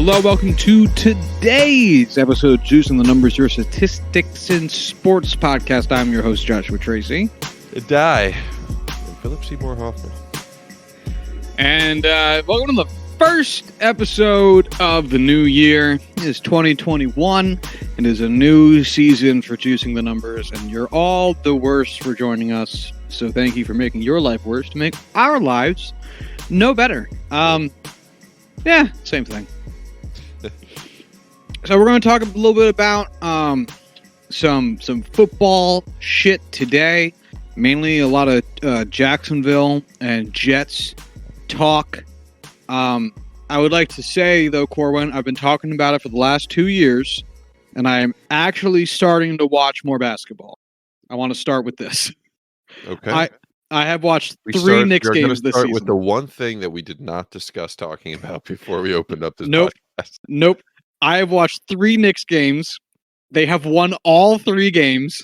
Hello, welcome to today's episode of Juicing the Numbers, your statistics and sports podcast. I'm your host, Joshua Tracy. And Philip Seymour Hoffman. And welcome to the first episode of the new year. It is 2021. It is a new season for Juicing the Numbers, and you're all the worst for joining us. So thank you for making your life worse to make our lives no better. Yeah, same thing. So we're going to talk a little bit about some football shit today. Mainly a lot of Jacksonville and Jets talk. I would like to say, though, Corwin, I've been talking about it for the last 2 years, and I am actually starting to watch more basketball. I want to start with this. Okay. I have watched three Knicks games this season. With the one thing that we did not discuss talking about before we opened up this podcast. Nope. I have watched 3 Knicks games. They have won all 3 games.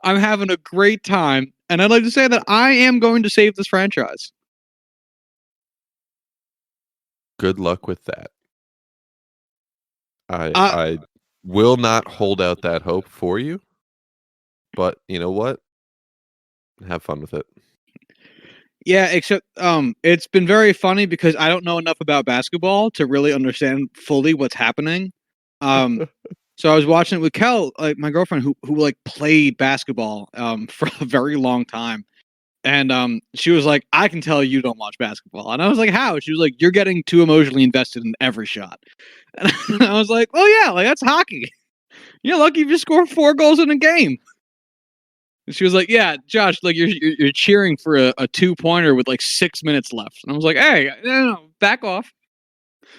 I'm having a great time. And I'd like to say that I am going to save this franchise. Good luck with that. I will not hold out that hope for you. But you know what? Have fun with it. Yeah, except it's been very funny because I don't know enough about basketball to really understand fully what's happening. So I was watching it with Kel, like my girlfriend, who like played basketball for a very long time, and she was like, "I can tell you don't watch basketball," and I was like, "How?" She was like, "You're getting too emotionally invested in every shot," and I was like, "Oh yeah, like that's hockey. You're lucky if you score 4 goals in a game." And she was like, "Yeah, Josh, like you're cheering for a 2-pointer with like 6 minutes left." And I was like, "Hey, no, back off."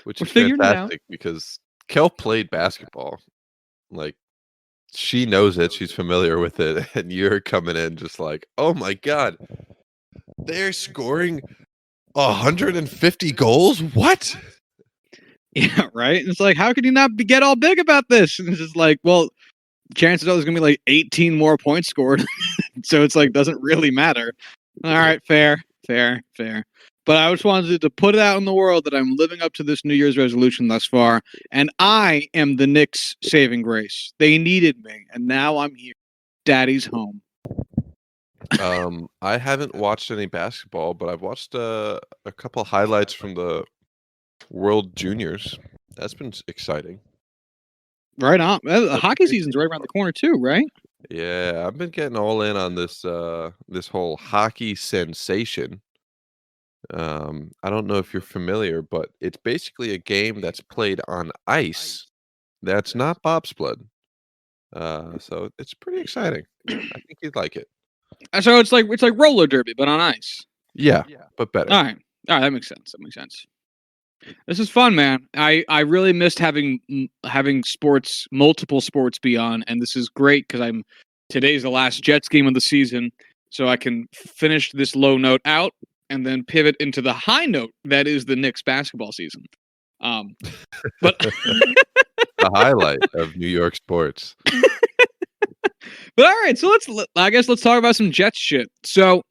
Which We're is figuring it out. fantastic because Kel played basketball. Like, she knows it. She's familiar with it. And you're coming in just like, oh my God, they're scoring 150 goals? What? Yeah, right? And it's like, how can you not get all big about this? And it's just like, well, chances are there's going to be like 18 more points scored. So it's like, doesn't really matter. All right, fair. But I just wanted to put it out in the world that I'm living up to this New Year's resolution thus far. And I am the Knicks' saving grace. They needed me. And now I'm here. Daddy's home. I haven't watched any basketball, but I've watched a couple highlights from the World Juniors. That's been exciting. Right on. The hockey season's right around the corner too, right? Yeah, I've been getting all in on this this whole hockey sensation. I don't know if you're familiar, but it's basically a game that's played on ice. That's not bobsled. So it's pretty exciting. I think you'd like it. So it's like roller derby, but on ice. Yeah, but better. All right, that makes sense. This is fun, man. I really missed having sports, multiple sports be on, and this is great because today's the last Jets game of the season, so I can finish this low note out and then pivot into the high note that is the Knicks basketball season. But The highlight of New York sports. But all right, so let's talk about some Jets shit. So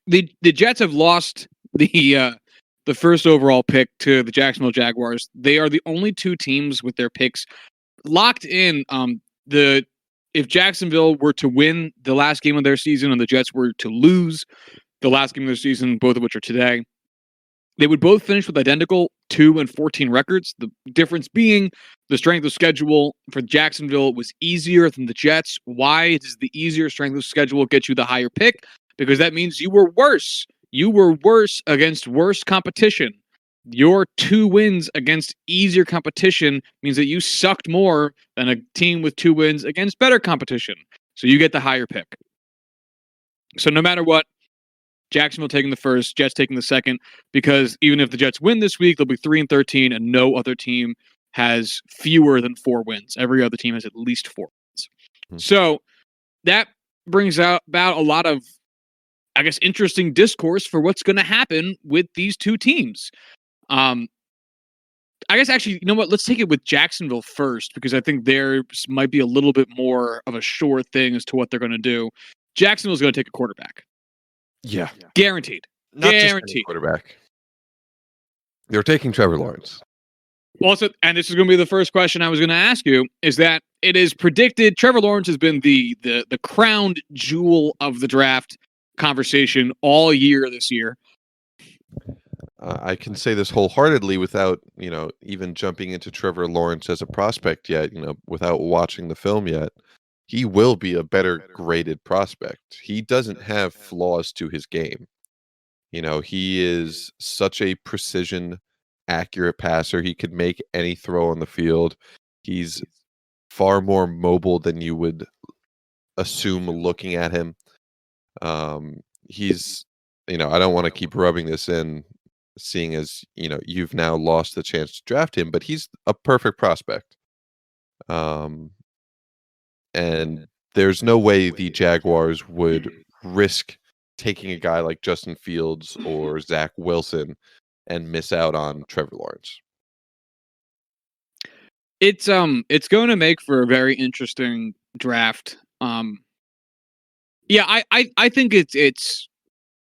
the Jets have lost the first overall pick to the Jacksonville Jaguars. They are the only 2 teams with their picks locked in. If Jacksonville were to win the last game of their season and the Jets were to lose the last game of their season, both of which are today, they would both finish with identical 2-14 records. The difference being the strength of schedule for Jacksonville was easier than the Jets. Why does the easier strength of schedule get you the higher pick? Because that means you were worse. You were worse against worse competition. Your 2 wins against easier competition means that you sucked more than a team with 2 wins against better competition. So you get the higher pick. So no matter what, Jacksonville taking the first, Jets taking the second, because even if the Jets win this week, they'll be 3-13, and no other team has fewer than 4 wins. Every other team has at least 4 wins. So that brings about a lot of, I guess, interesting discourse for what's going to happen with these 2 teams. I guess actually, you know what? Let's take it with Jacksonville first, because I think there might be a little bit more of a sure thing as to what they're going to do. Jacksonville's going to take a quarterback. Yeah. Guaranteed. Not Guaranteed. just any quarterback. They're taking Trevor Lawrence. Also, and this is going to be the first question I was going to ask you, is that it is predicted Trevor Lawrence has been the crowned jewel of the draft conversation all year this year. I can say this wholeheartedly without, even jumping into Trevor Lawrence as a prospect yet, without watching the film yet. He will be a better graded prospect. He doesn't have flaws to his game. He is such a precision, accurate passer. He could make any throw on the field. He's far more mobile than you would assume looking at him. He's, I don't want to keep rubbing this in, seeing as, you've now lost the chance to draft him, but he's a perfect prospect. And there's no way the Jaguars would risk taking a guy like Justin Fields or Zach Wilson and miss out on Trevor Lawrence. It's going to make for a very interesting draft. Yeah, I think it's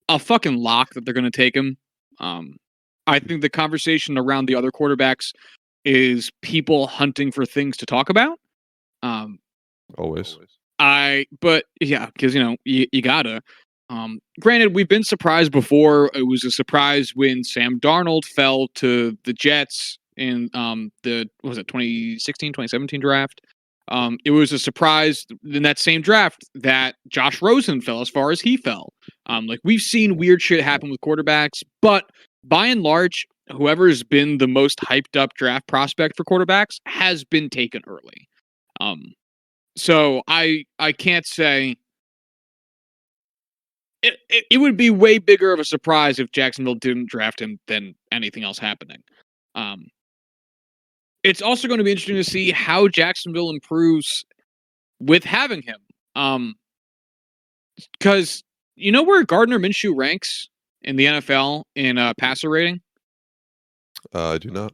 a fucking lock that they're going to take him. I think the conversation around the other quarterbacks is people hunting for things to talk about. Always. But yeah, because you gotta. Granted, we've been surprised before. It was a surprise when Sam Darnold fell to the Jets in the 2016, 2017 draft. It was a surprise in that same draft that Josh Rosen fell as far as he fell. Like we've seen weird shit happen with quarterbacks, but by and large, whoever's been the most hyped up draft prospect for quarterbacks has been taken early. So I can't say it would be way bigger of a surprise if Jacksonville didn't draft him than anything else happening. It's also going to be interesting to see how Jacksonville improves with having him. Because you know where Gardner Minshew ranks in the NFL in passer rating? I do not.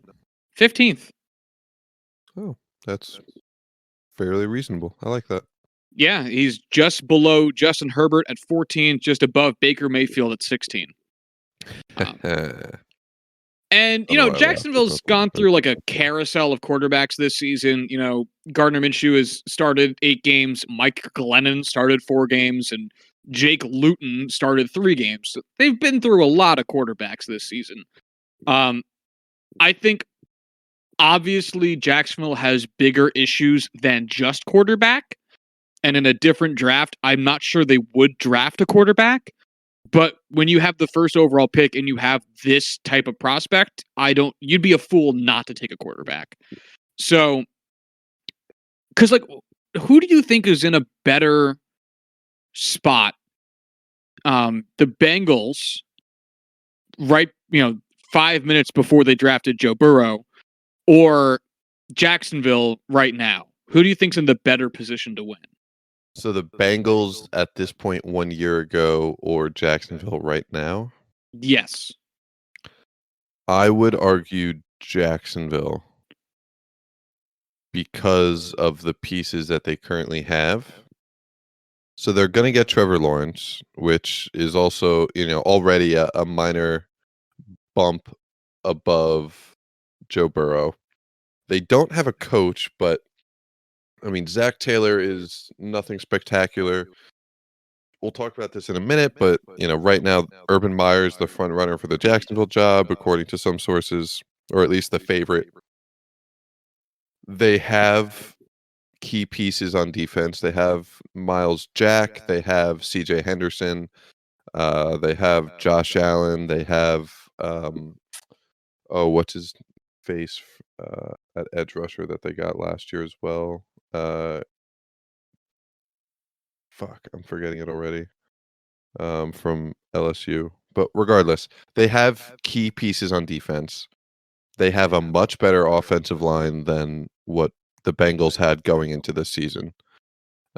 15th. Oh, that's fairly reasonable. I like that. Yeah, he's just below Justin Herbert at 14, just above Baker Mayfield at 16. And, Jacksonville's gone through like a carousel of quarterbacks this season. Gardner Minshew has started 8 games. Mike Glennon started 4 games. And Jake Luton started 3 games. So they've been through a lot of quarterbacks this season. I think, obviously, Jacksonville has bigger issues than just quarterback. And in a different draft, I'm not sure they would draft a quarterback. But when you have the first overall pick and you have this type of prospect, you'd be a fool not to take a quarterback. So, because who do you think is in a better spot? The Bengals, right, 5 minutes before they drafted Joe Burrow, or Jacksonville right now? Who do you think's in the better position to win? So the Bengals at this point 1 year ago or Jacksonville right now? Yes. I would argue Jacksonville because of the pieces that they currently have. So they're going to get Trevor Lawrence, which is also, already a minor bump above Joe Burrow. They don't have a coach, but Zach Taylor is nothing spectacular. We'll talk about this in a minute, but right now, Urban Meyer is the front runner for the Jacksonville job, according to some sources, or at least the favorite. They have key pieces on defense. They have Miles Jack. They have C.J. Henderson. They have Josh Allen. They have what's his face at edge rusher that they got last year as well. I'm forgetting it already. From LSU. But regardless, they have key pieces on defense. They have a much better offensive line than what the Bengals had going into this season.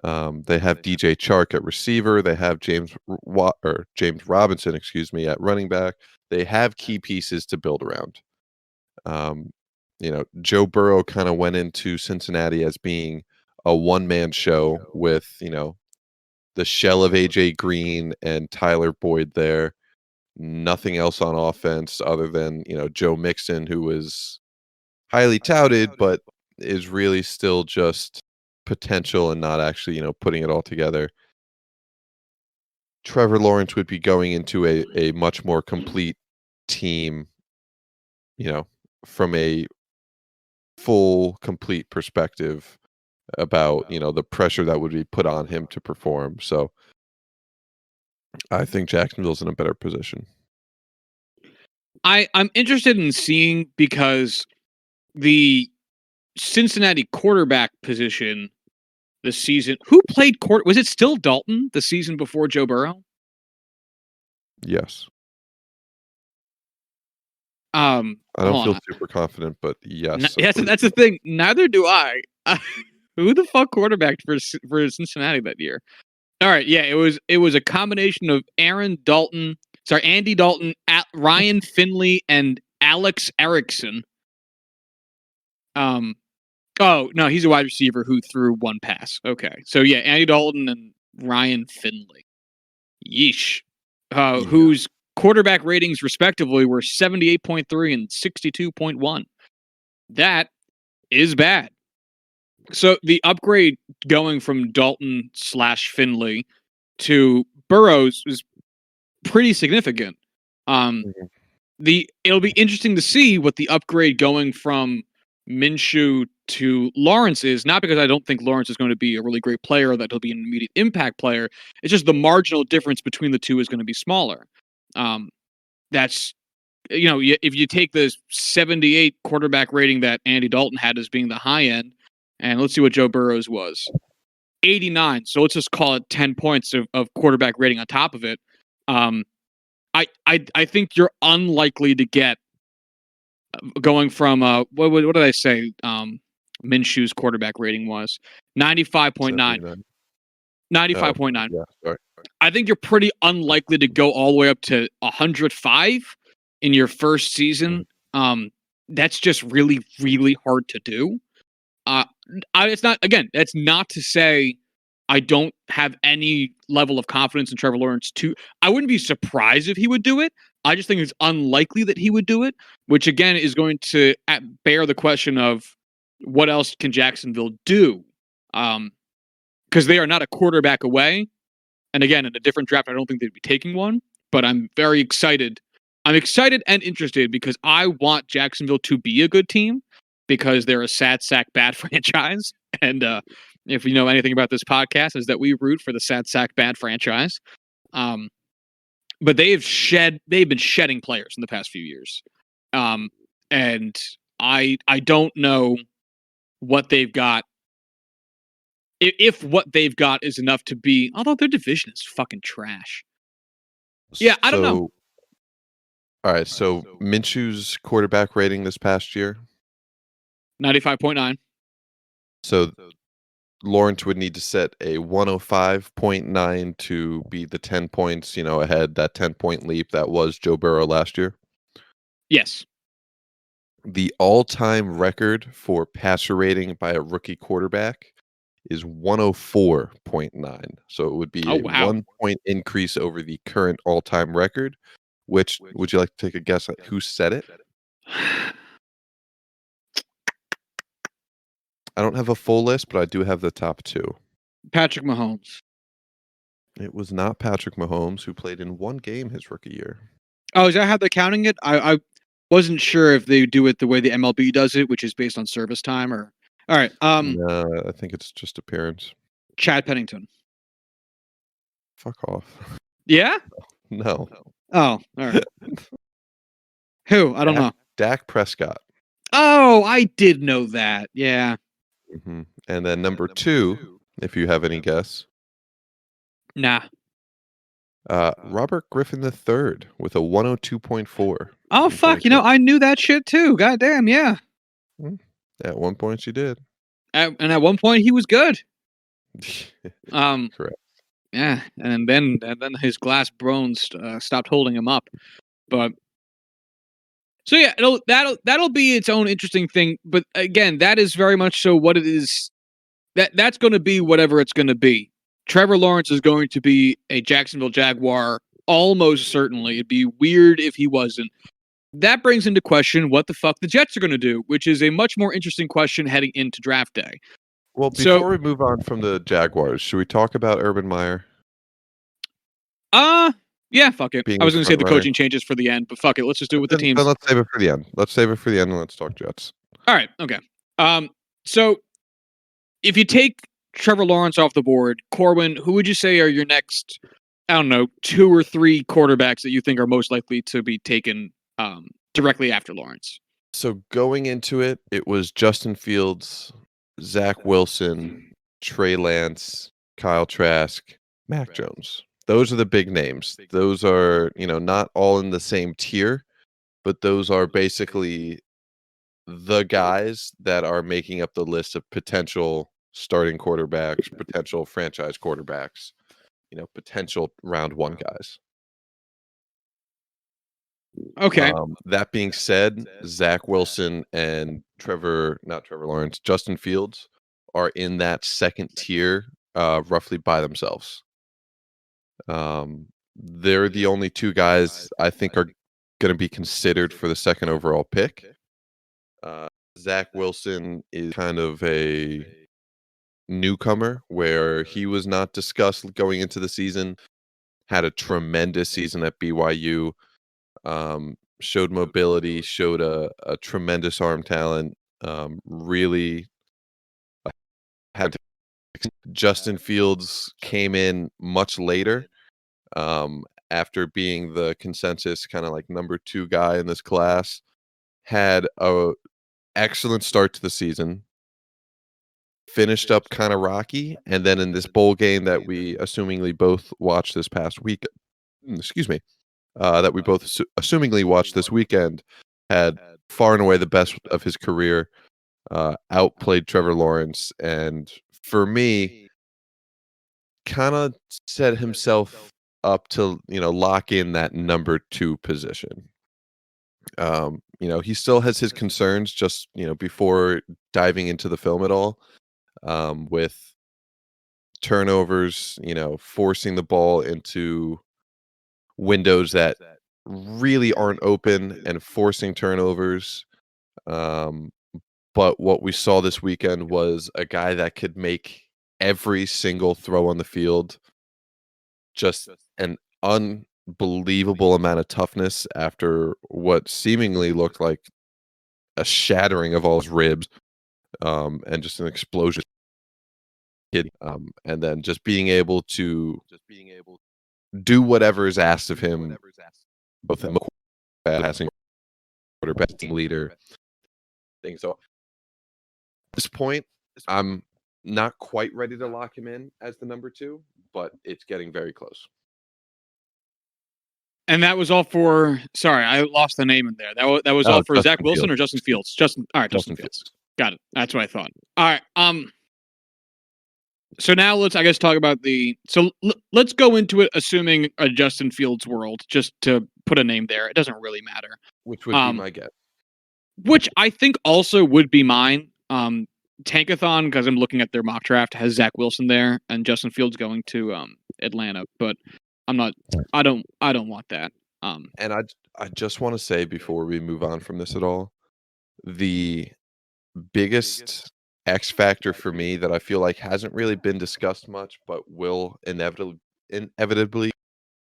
They have DJ Chark at receiver. They have James Robinson, at running back. They have key pieces to build around. Joe Burrow kind of went into Cincinnati as being a one-man show with, the shell of AJ Green and Tyler Boyd there. nothing else on offense other than, Joe Mixon, who was highly touted, but is really still just potential and not actually, putting it all together. Trevor Lawrence would be going into a much more complete team, from a full, complete perspective about, the pressure that would be put on him to perform. So I think Jacksonville's in a better position. I'm interested in seeing because the Cincinnati quarterback position this season. Who played was it still Dalton the season before Joe Burrow? Yes. I don't feel super confident, but yes. That's the thing. Neither do I. Who the fuck quarterbacked for Cincinnati that year? All right, yeah, it was a combination of Andy Dalton, Ryan Finley, and Alex Erickson. Oh no, he's a wide receiver who threw one pass. Okay, so yeah, Andy Dalton and Ryan Finley. Yeesh. Whose quarterback ratings respectively were 78.3 and 62.1. That is bad. So the upgrade going from Dalton / Finley to Burrows is pretty significant. It'll be interesting to see what the upgrade going from Minshew to Lawrence is, not because I don't think Lawrence is going to be a really great player or that he'll be an immediate impact player. It's just the marginal difference between the two is going to be smaller. That's, if you take the 78 quarterback rating that Andy Dalton had as being the high end, and let's see what Joe Burrow's was. 89. So let's just call it 10 points of quarterback rating on top of it. I think you're unlikely to get going from what did I say? Minshew's quarterback rating was 95.9. 95.9. Yeah, sorry. I think you're pretty unlikely to go all the way up to 105 in your first season. That's just really, really hard to do. It's not, again, that's not to say I don't have any level of confidence in Trevor Lawrence I wouldn't be surprised if he would do it. I just think it's unlikely that he would do it, which again is going to bear the question of what else can Jacksonville do? Because they are not a quarterback away. And again, in a different draft, I don't think they'd be taking one, but I'm very excited. I'm excited and interested because I want Jacksonville to be a good team because they're a sad sack bad franchise. And if you know anything about this podcast, is that we root for the sad sack bad franchise. But they've been shedding players in the past few years. And I don't know what they've got. If what they've got is enough to be, although their division is fucking trash. Yeah, I don't know. All right, so Minshew's quarterback rating this past year? 95.9. So Lawrence would need to set a 105.9 to be the 10 points, ahead, that 10-point leap that was Joe Burrow last year. Yes. The all-time record for passer rating by a rookie quarterback is 104.9. So it would be a 1-point increase over the current all-time record. Which would you like to take a guess at who said it? I don't have a full list, but I do have the top two. Patrick Mahomes. It was not Patrick Mahomes, who played in one game his rookie year. Oh, is that how they're counting it? I wasn't sure if they do it the way the MLB does it, which is based on service time or... All right. No, I think it's just appearance. Chad Pennington. Fuck off. Yeah? No. Oh, all right. Who? I don't know. Dak Prescott. Oh, I did know that. Yeah. Mm-hmm. And then number two, if you have any guess. Nah. Robert Griffin III with a 102.4. Oh, fuck. I knew that shit too. Goddamn, yeah. At one point, she did. And at one point, he was good. Correct. Yeah, and then his glass bones stopped holding him up. But so yeah, that'll be its own interesting thing. But again, that is very much so what it is. That's going to be whatever it's going to be. Trevor Lawrence is going to be a Jacksonville Jaguar almost certainly. It'd be weird if he wasn't. That brings into question what the fuck the Jets are going to do, which is a much more interesting question heading into draft day. Well, So, before we move on from the Jaguars, should we talk about Urban Meyer yeah, fuck it. being I the was going to say front the runner? coaching changes for the end, but fuck it. Let's just do it with the Then teams. let's save it for the end. Let's save it for the end and let's talk Jets. All right. Okay. So if you take Trevor Lawrence off the board, Corwin, who would you say are your next, I don't know, 2 or 3 quarterbacks that you think are most likely to be taken directly after Lawrence? So going into it, it was Justin Fields, Zach Wilson, Trey Lance, Kyle Trask, Mac Jones. Those are the big names. Those are, not all in the same tier, but those are basically the guys that are making up the list of potential starting quarterbacks, potential franchise quarterbacks, potential round 1 guys. Okay. That being said, Zach Wilson and Justin Fields are in that second tier, roughly by themselves. They're the only 2 guys I think are going to be considered for the second overall pick. Zach Wilson is kind of a newcomer where he was not discussed going into the season, had a tremendous season at BYU. Showed mobility, showed a tremendous arm talent, really had to. Justin Fields came in much later, after being the consensus kind of like number 2 guy in this class, had a excellent start to the season, finished up kind of rocky, and then in this bowl game that we assumingly both watched this past week, excuse me, that we both assumingly watched this weekend, had far and away the best of his career, outplayed Trevor Lawrence, and for me, kind of set himself up to, lock in that number 2 position. He still has his concerns just, before diving into the film at all, with turnovers, forcing the ball into windows that really aren't open and forcing turnovers. But what we saw this weekend was a guy that could make every single throw on the field, just an unbelievable amount of toughness after what seemingly looked like a shattering of all his ribs, and just an explosion. And then just being able to do whatever is asked of him, both in the passing quarterback leader thing. So at this point, I'm not quite ready to lock him in as the number 2, but it's getting very close. And that was all for. Sorry, I lost the name in there. That was all for Zach Wilson or Justin Fields. All right, Justin Fields. Got it. That's what I thought. All right. So now let's, I guess, talk about the. So let's go into it, assuming a Justin Fields world, just to put a name there. It doesn't really matter. Which would be my guess. Which I think also would be mine. Tankathon, because I'm looking at their mock draft, has Zach Wilson there and Justin Fields going to Atlanta, but I'm not. I don't want that. And I just want to say before we move on from this at all, the biggest X factor for me that I feel like hasn't really been discussed much, but will inevitably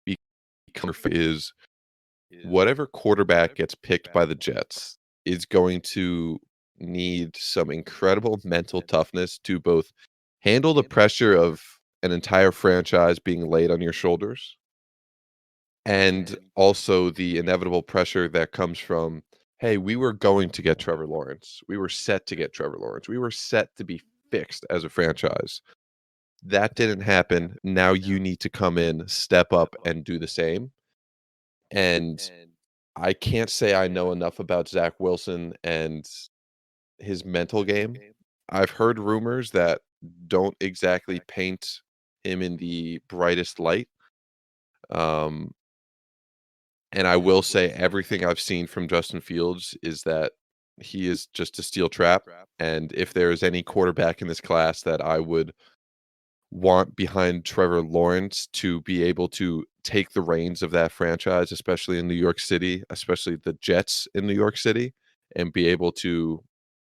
become is whatever quarterback gets picked by the Jets is going to need some incredible mental toughness to both handle the pressure of an entire franchise being laid on your shoulders, and also the inevitable pressure that comes from, hey, we were going to get Trevor Lawrence. We were set to get Trevor Lawrence. We were set to be fixed as a franchise. That didn't happen. Now you need to come in, step up, and do the same. And I can't say I know enough about Zach Wilson and his mental game. I've heard rumors that don't exactly paint him in the brightest light. And I will say everything I've seen from Justin Fields is that he is just a steel trap. And if there is any quarterback in this class that I would want behind Trevor Lawrence to be able to take the reins of that franchise, especially in New York City, especially the Jets in New York City, and be able to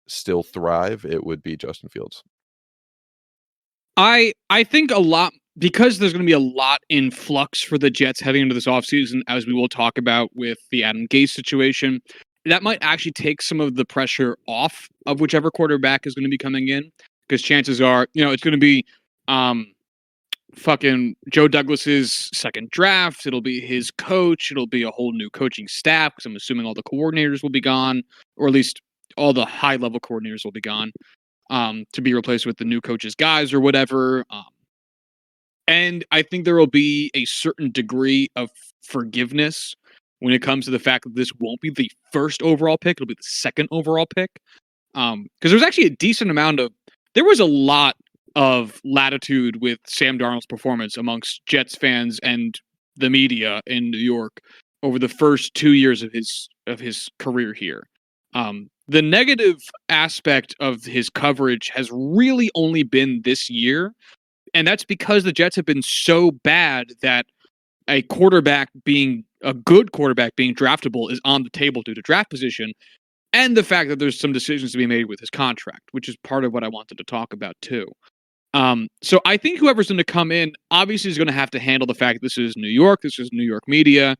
still thrive, it would be Justin Fields. I think a lot because there's going to be a lot in flux for the Jets heading into this offseason, as we will talk about with the Adam Gase situation. That might actually take some of the pressure off of whichever quarterback is going to be coming in, because chances are, it's going to be fucking Joe Douglas's second draft. It'll be his coach. It'll be a whole new coaching staff, because I'm assuming all the coordinators will be gone, or at least all the high level coordinators will be gone, to be replaced with the new coach's guys or whatever. And I think there will be a certain degree of forgiveness when it comes to the fact that this won't be the first overall pick. It'll be the second overall pick. Because there's actually a decent amount of, there was a lot of latitude with Sam Darnold's performance amongst Jets fans and the media in New York over the first 2 years of his career here. The negative aspect of his coverage has really only been this year. And that's because the Jets have been so bad that a good quarterback being draftable is on the table due to draft position, and the fact that there's some decisions to be made with his contract, which is part of what I wanted to talk about too. So I think whoever's going to come in obviously is going to have to handle the fact that this is New York, this is New York media.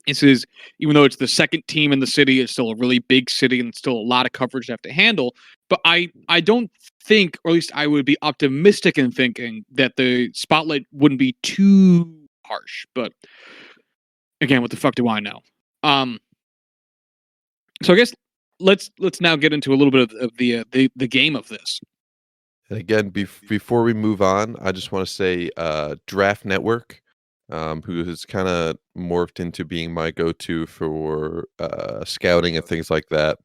This is, even though it's the second team in the city, it's still a really big city and still a lot of coverage to have to handle. But I don't think, or at least I would be optimistic in thinking, that the spotlight wouldn't be too harsh. But again, what the fuck do I know? So I guess let's now get into a little bit of the game of this. And again, before we move on, I just want to say Draft Network, who has kind of morphed into being my go-to for scouting and things like that.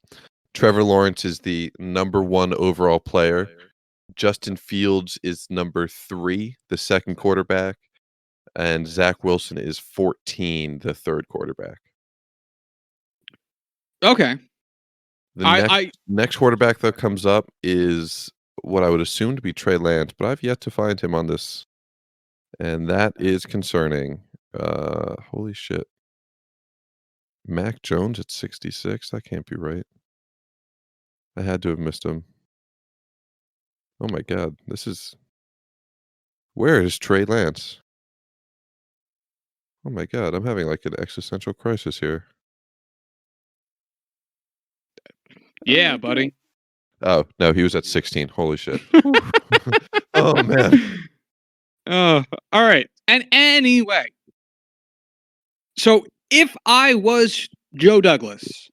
Trevor Lawrence is the number 1 overall player. Justin Fields is number 3, the second quarterback. And Zach Wilson is 14, the third quarterback. Okay. The next quarterback that comes up is what I would assume to be Trey Lance, but I've yet to find him on this. And that is concerning. Holy shit. Mac Jones at 66? That can't be right. I had to have missed him. Oh my god. Where is Trey Lance? Oh my god, I'm having like an existential crisis here. Yeah, buddy. Oh, no, he was at 16. Holy shit. Oh man. Oh, all right. And anyway, so if I was Joe Douglas,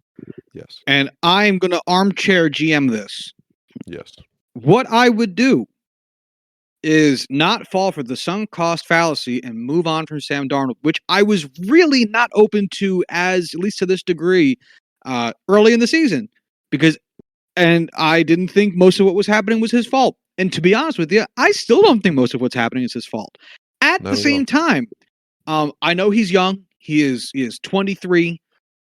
Yes. and I'm going to armchair GM this, Yes. what I would do is not fall for the sunk cost fallacy and move on from Sam Darnold, which I was really not open to, at least to this degree, early in the season, and I didn't think most of what was happening was his fault. And to be honest with you, I still don't think most of what's happening is his fault. At the same time, I know he's young. He is 23,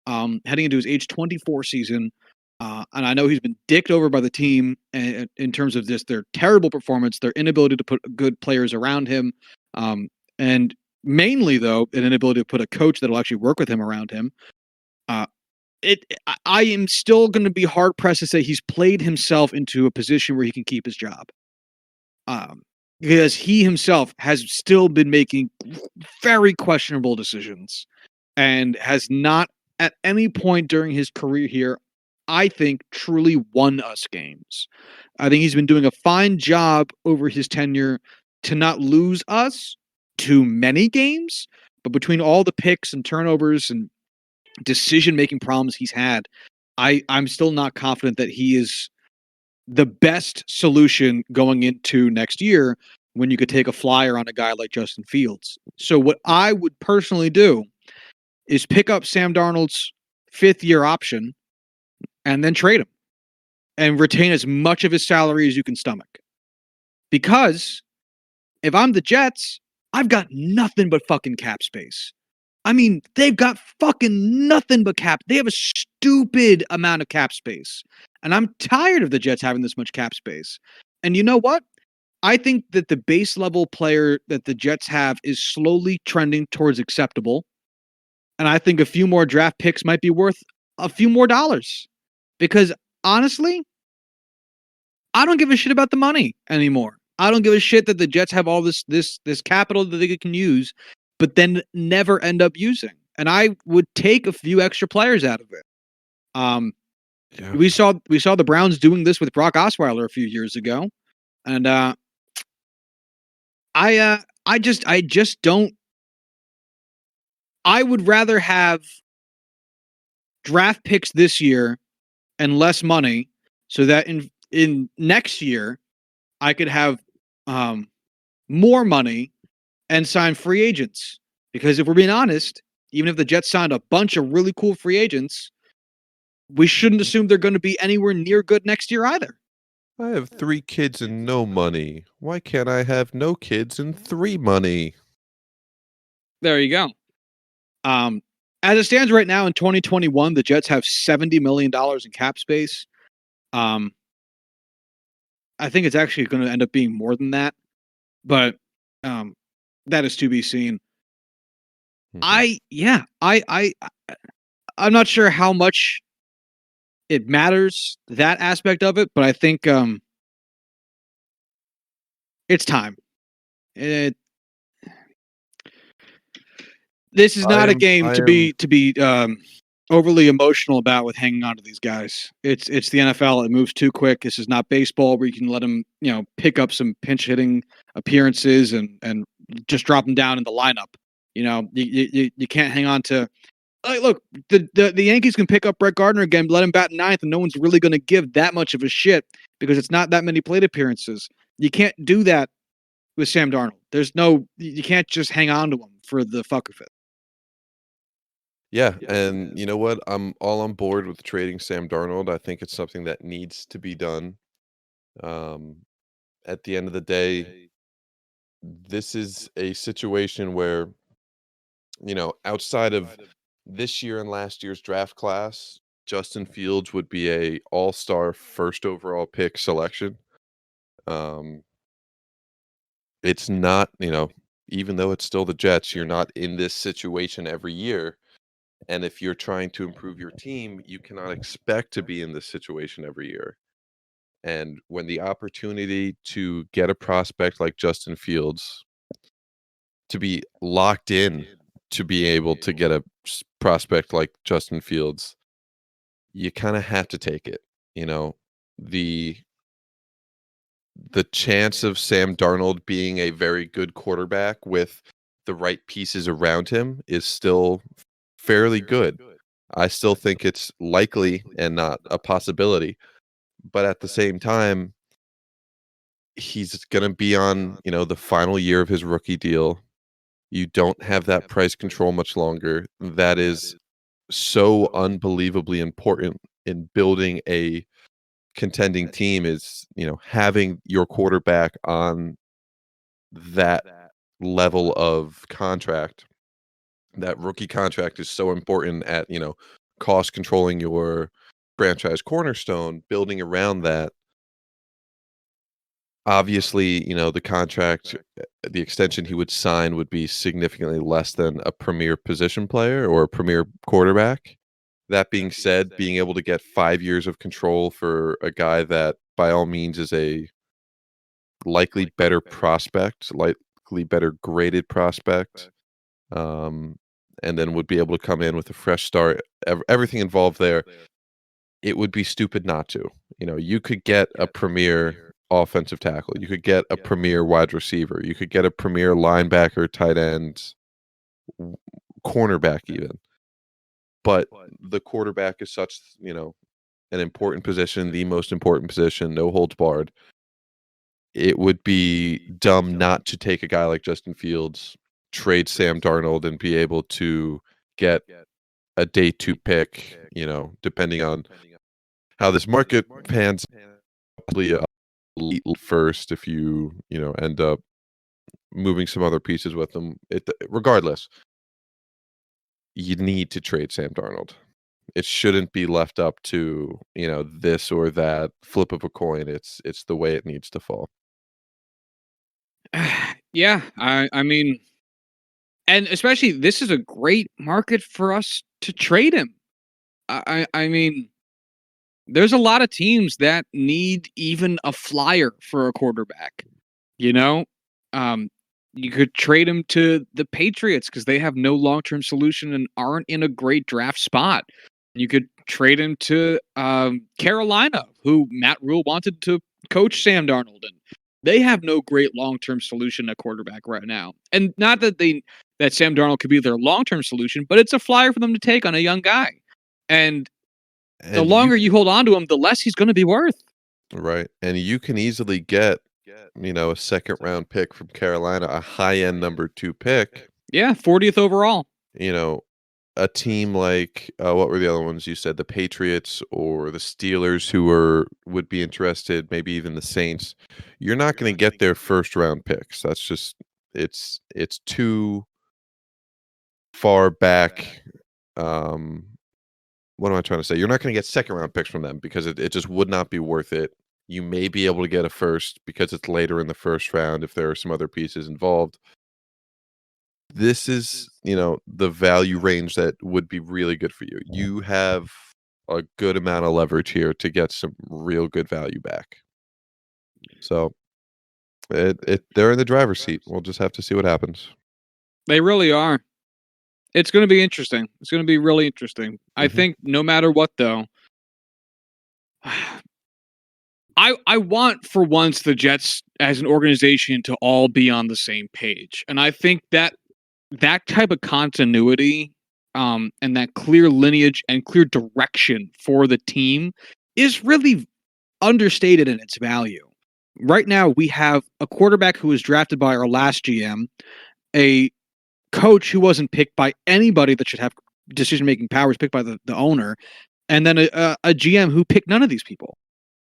heading into his age 24 season. And I know he's been dicked over by the team in terms of their terrible performance, their inability to put good players around him, and mainly, though, an inability to put a coach that will actually work with him around him. I am still going to be hard-pressed to say he's played himself into a position where he can keep his job. Because he himself has still been making very questionable decisions and has not at any point during his career here, I think, truly won us games. I think he's been doing a fine job over his tenure to not lose us too many games, but between all the picks and turnovers and decision-making problems he's had, I'm still not confident that he is the best solution going into next year when you could take a flyer on a guy like Justin Fields. So what I would personally do is pick up Sam Darnold's 5th-year option and then trade him and retain as much of his salary as you can stomach. Because if I'm the Jets, I've got nothing but fucking cap space. I mean, they've got fucking nothing but cap. They have a stupid amount of cap space. And I'm tired of the Jets having this much cap space. And you know what? I think that the base level player that the Jets have is slowly trending towards acceptable. And I think a few more draft picks might be worth a few more dollars. Because honestly, I don't give a shit about the money anymore. I don't give a shit that the Jets have all this capital that they can use, but then never end up using. And I would take a few extra players out of it. Yeah. We saw the Browns doing this with Brock Osweiler a few years ago, and I just don't. I would rather have draft picks this year and less money, so that in next year I could have um, more money and sign free agents. Because if we're being honest, even if the Jets signed a bunch of really cool free agents, we shouldn't assume they're going to be anywhere near good next year either. I have 3 kids and no money. Why can't I have no kids and 3 money? There you go. As it stands right now in 2021, the Jets have $70 million in cap space. Um, I think it's actually going to end up being more than that, but um, that is to be seen. Mhm. I'm not sure how much it matters, that aspect of it, but I think it's time. It, this is not a game I to am be overly emotional about with hanging on to these guys. It's the NFL. It moves too quick. This is not baseball where you can let them pick up some pinch hitting appearances and just drop them down in the lineup. You can't hang on to. Like, look, the Yankees can pick up Brett Gardner again, let him bat ninth, and no one's really going to give that much of a shit because it's not that many plate appearances. You can't do that with Sam Darnold. You can't just hang on to him for the fuck of it. Yeah, and you know what? I'm all on board with trading Sam Darnold. I think it's something that needs to be done. Um, at the end of the day, this is a situation where, outside of this year and last year's draft class, Justin Fields would be a all-star first overall pick selection. Um, it's not, even though it's still the Jets, you're not in this situation every year. And if you're trying to improve your team, you cannot expect to be in this situation every year. And when the opportunity to get a prospect like Justin Fields, to be locked in to be able to get a prospect like Justin Fields, you kind of have to take it. You know, the the chance of Sam Darnold being a very good quarterback with the right pieces around him is still fairly good. I still think it's likely and not a possibility. But at the same time, he's going to be on, the final year of his rookie deal. You don't have that price control much longer. That is so unbelievably important in building a contending team is, having your quarterback on that level of contract. That rookie contract is so important at, cost controlling your franchise cornerstone, building around that. Obviously, the contract, the extension he would sign would be significantly less than a premier position player or a premier quarterback. That being said, being able to get 5 years of control for a guy that by all means is a likely better prospect, likely better graded prospect, um, and then would be able to come in with a fresh start, everything involved there, it would be stupid not to. You could get a premier offensive tackle, you could get a premier wide receiver, you could get a premier linebacker, tight end, w cornerback even. But the quarterback is such, an important position, the most important position, no holds barred. It would be dumb not to take a guy like Justin Fields, trade Sam Darnold, and be able to get a day 2 pick, depending on how this market pans, probably a elite first if you end up moving some other pieces with them. Regardless, you need to trade Sam Darnold. It shouldn't be left up to, this or that flip of a coin. It's the way it needs to fall. Yeah, I mean, and especially this is a great market for us to trade him. I mean, there's a lot of teams that need even a flyer for a quarterback. You know, um, you could trade him to the Patriots because they have no long-term solution and aren't in a great draft spot. You could trade him to Carolina, who Matt Rule wanted to coach Sam Darnold, and they have no great long-term solution at quarterback right now. And not that that Sam Darnold could be their long-term solution, but it's a flyer for them to take on a young guy. And the And you longer you can hold on to him, the less he's going to be worth. right, and you can easily get, a second round pick from Carolina, a high-end number 2 pick, Yeah, 40th overall. you know, a team like, what were the other ones you said? The Patriots or the Steelers who would be interested, maybe even the Saints. You're not gonna get their first round picks. That's just it's too far back. Um, what am I trying to say? You're not gonna get second round picks from them because it just would not be worth it. You may be able to get a first because it's later in the first round if there are some other pieces involved. This is, the value range that would be really good for you. You have a good amount of leverage here to get some real good value back. So, they're in the driver's seat. We'll just have to see what happens. They really are. It's going to be interesting. It's going to be really interesting. I Mhm. think no matter what, though, I want for once the Jets as an organization to all be on the same page, and I think that that type of continuity, and that clear lineage and clear direction for the team is really understated in its value. Right now, we have a quarterback who was drafted by our last GM, a coach who wasn't picked by anybody that should have decision making powers, picked by the owner, and then a GM who picked none of these people.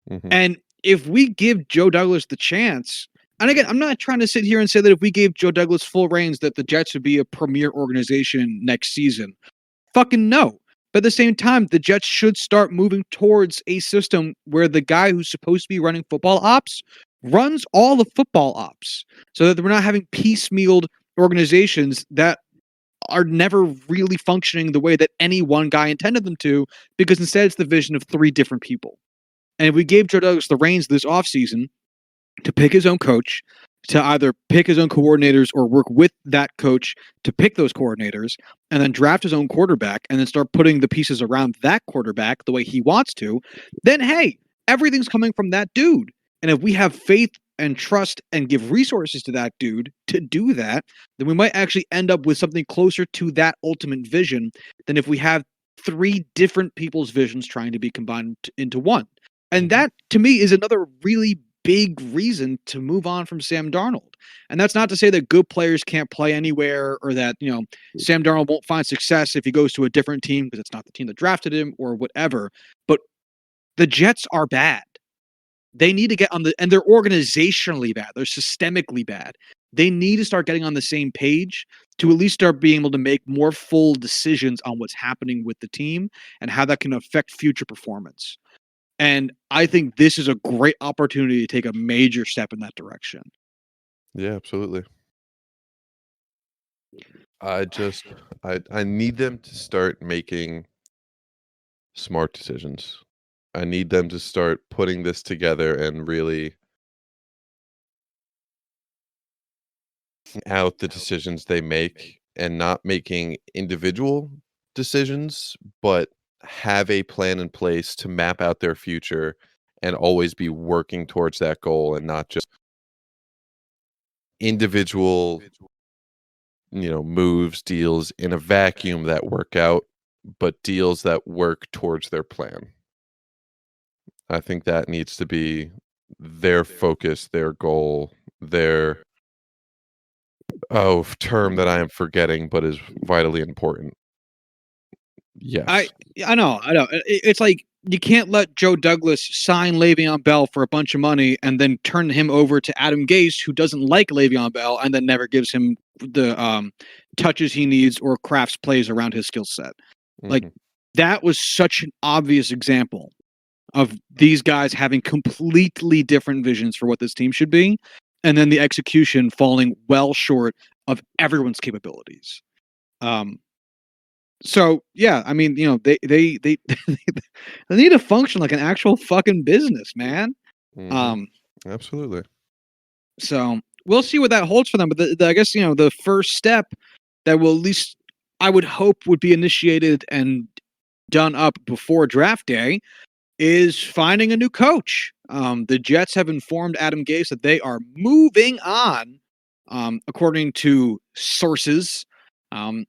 Mhm. And if we give Joe Douglas the chance, and again, I'm not trying to sit here and say that if we gave Joe Douglas full reins, that the Jets would be a premier organization next season. Fucking no. But at the same time, the Jets should start moving towards a system where the guy who's supposed to be running football ops runs all the football ops so that we're not having piecemealed organizations that are never really functioning the way that any one guy intended them to, because instead it's the vision of three different people. And if we gave Joe Douglas the reins this offseason to pick his own coach, to either pick his own coordinators or work with that coach to pick those coordinators, and then draft his own quarterback, and then start putting the pieces around that quarterback the way he wants to, then hey, everything's coming from that dude. And if we have faith and trust and give resources to that dude to do that, then we might actually end up with something closer to that ultimate vision than if we have three different people's visions trying to be combined into one. And Mhm. that, to me, is another really big reason to move on from Sam Darnold. And that's not to say that good players can't play anywhere or that, Sam Darnold won't find success if he goes to a different team because it's not the team that drafted him or whatever. But the Jets are bad. They need to get on and they're organizationally bad. They're systemically bad. They need to start getting on the same page to at least start being able to make more full decisions on what's happening with the team and how that can affect future performance. And I think this is a great opportunity to take a major step in that direction. Yeah, absolutely. I just I need them to start making smart decisions. I need them to start putting this together and really out the decisions they make and not making individual decisions, but have a plan in place to map out their future and always be working towards that goal and not just individual, moves, deals in a vacuum that work out, but deals that work towards their plan. I think that needs to be their focus, their goal, their term that I am forgetting, but is vitally important. I Yes. I know. It's like you can't let Joe Douglas sign Le'Veon Bell for a bunch of money and then turn him over to Adam Gase, who doesn't like Le'Veon Bell, and then never gives him the touches he needs or crafts plays around his skill set. Like Mhm. that was such an obvious example of these guys having completely different visions for what this team should be. and then the execution falling well short of everyone's capabilities. So yeah, I mean, they need to function like an actual fucking business, man. Mhm. Um, Absolutely. so we'll see what that holds for them. But I guess the first step that will at least I would hope would be initiated and done up before draft day is finding a new coach. The Jets have informed Adam Gase that they are moving on, according to sources from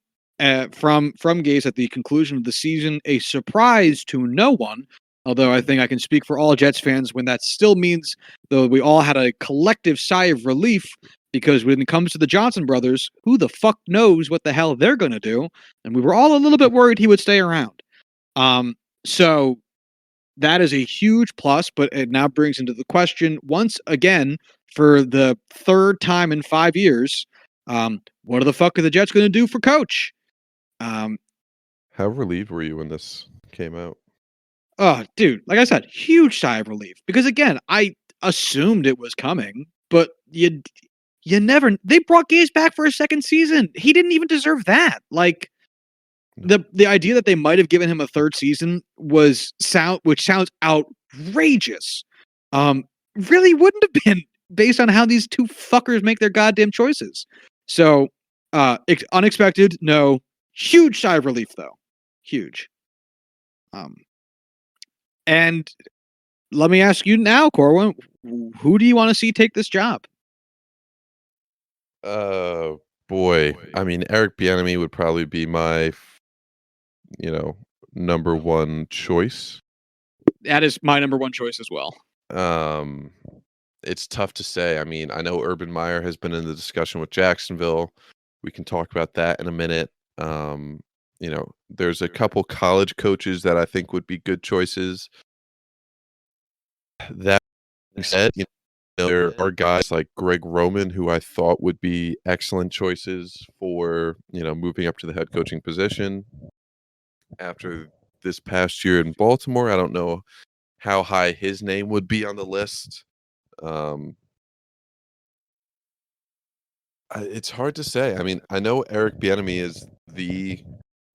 Gase at the conclusion of the season. A surprise to no one, although I think I can speak for all Jets fans when that still means, though, we all had a collective sigh of relief because when it comes to the Johnson brothers, who the fuck knows what the hell they're going to do? And we were all a little bit worried he would stay around. So that is a huge plus, but it now brings into the question once again for the third time in 5 years. What the fuck are the Jets going to do for coach? Um, How relieved were you when this came out? oh, dude, like I said, huge sigh of relief because again, I assumed it was coming, but you never. They brought Gase back for a second season. He didn't even deserve that. Like No. the idea that they might have given him a third season which sounds outrageous. Really wouldn't have been based on how these two fuckers make their goddamn choices. So, unexpected, no. Huge sigh of relief though. Huge. And let me ask you now, Corwin, who do you want to see take this job? Uh, Boy, I mean, Eric Bieniemy would probably be my, you know, number one choice. That is my number one choice as well. Um, it's tough to say. I mean, I know Urban Meyer has been in the discussion with Jacksonville. We can talk about that in a minute. There's a couple college coaches that I think would be good choices. That being said, there are guys like Greg Roman who I thought would be excellent choices for, moving up to the head coaching position after this past year in Baltimore. I don't know how high his name would be on the list. Um, it's hard to say. I mean, I know Eric Bieniemy is the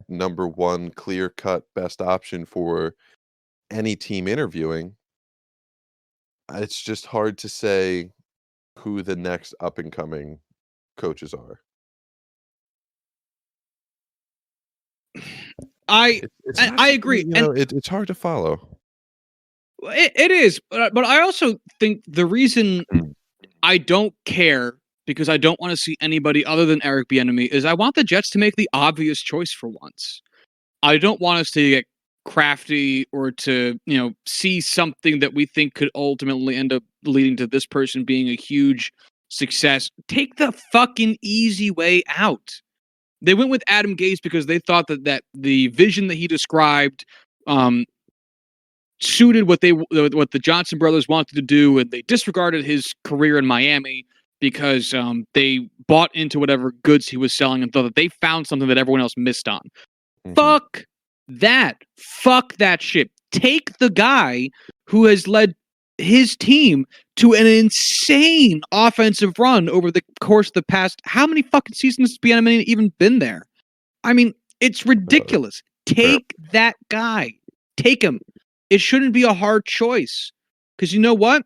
number one clear-cut best option for any team interviewing. It's just hard to say who the next up-and-coming coaches are. I agree, and It's hard to follow. it is, but I also think the reason I don't care because I don't want to see anybody other than Eric Bieniemy is I want the Jets to make the obvious choice for once. I don't want us to get crafty or to, see something that we think could ultimately end up leading to this person being a huge success. Take the fucking easy way out. They went with Adam Gase because they thought that the vision that he described suited what the Johnson brothers wanted to do, and they disregarded his career in Miami because they bought into whatever goods he was selling and thought that they found something that everyone else missed on. Mhm. Fuck that. Fuck that shit. Take the guy who has led his team to an insane offensive run over the course of the past. How many fucking seasons has Bieniemy even been there? I mean, it's ridiculous. Take that guy. Take him. It shouldn't be a hard choice. Because you know what?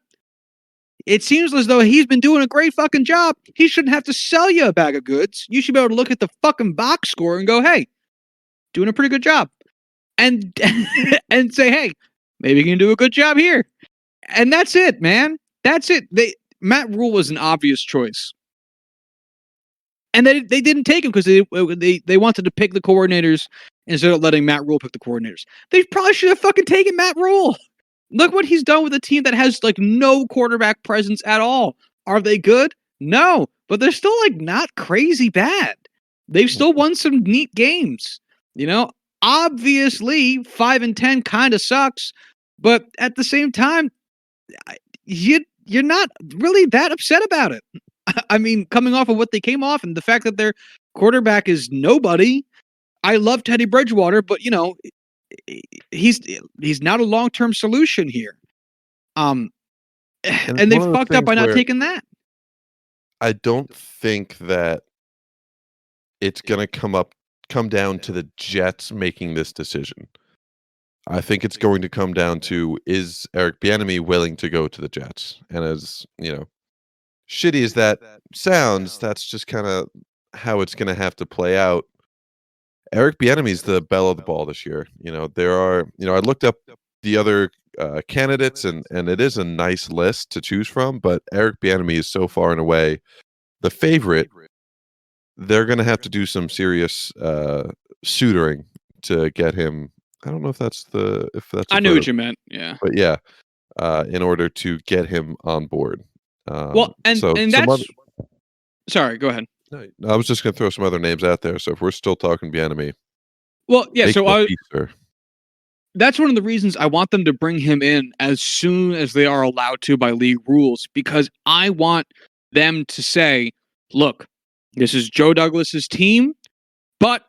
It seems as though he's been doing a great fucking job. He shouldn't have to sell you a bag of goods. You should be able to look at the fucking box score and go, hey, doing a pretty good job. And and say, hey, maybe you can do a good job here. And that's it, man. That's it. Matt Rule was an obvious choice. And they didn't take him because they wanted to pick the coordinators instead of letting Matt Rule pick the coordinators. They probably should have fucking taken Matt Rule. Look what he's done with a team that has like no quarterback presence at all. Are they good? No, but they're still like not crazy bad. They've still won some neat games. Obviously 5-10 kind of sucks, but at the same time, you're not really that upset about it. I mean, coming off of what they came off and the fact that their quarterback is nobody. I love Teddy Bridgewater, but he's not a long-term solution here. And And they one of the fucked up things by not where taking that. I don't think that it's gonna come down to the Jets making this decision. I think it's going to come down to, is Eric Bieniemy willing to go to the Jets? And as, shitty as that sounds, that's just kinda how it's gonna have to play out. Eric Bieniemy's the belle of the ball this year. I looked up the other, candidates, and it is a nice list to choose from, but Eric Bieniemy is so far and away the favorite. They're gonna have to do some serious, suitoring to get him. I don't know if that's a I knew verb, what you meant. Yeah. but yeah, in order to get him on board. Well, and So and some other that's sorry. Go ahead. no, I was just gonna throw some other names out there, so if we're still talking Bieniemy, Well, yeah. make So my peace, sir. that's one of the reasons I want them to bring him in as soon as they are allowed to by league rules, because I want them to say, look, this is Joe Douglas's team, but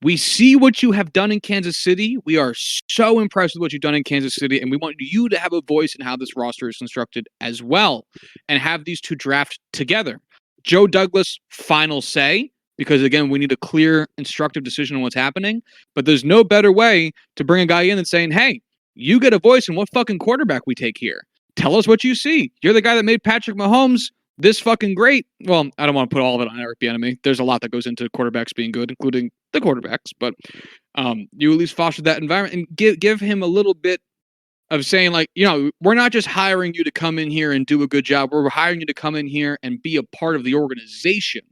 we see what you have done in Kansas City. We are so impressed with what you've done in Kansas City, and we want you to have a voice in how this roster is constructed as well, and have these two draft together. Joe Douglas, final say, because again, we need a clear, instructive decision on what's happening. But there's no better way to bring a guy in and saying, hey, you get a voice in what fucking quarterback we take here. Tell us what you see. You're the guy that made Patrick Mahomes this fucking great. Well, I don't want to put all of it on Eric Bieniemy. There's a lot that goes into quarterbacks being good, including the quarterbacks. But you at least foster that environment and give him a little bit of saying, like, we're not just hiring you to come in here and do a good job. We're hiring you to come in here and be a part of the organization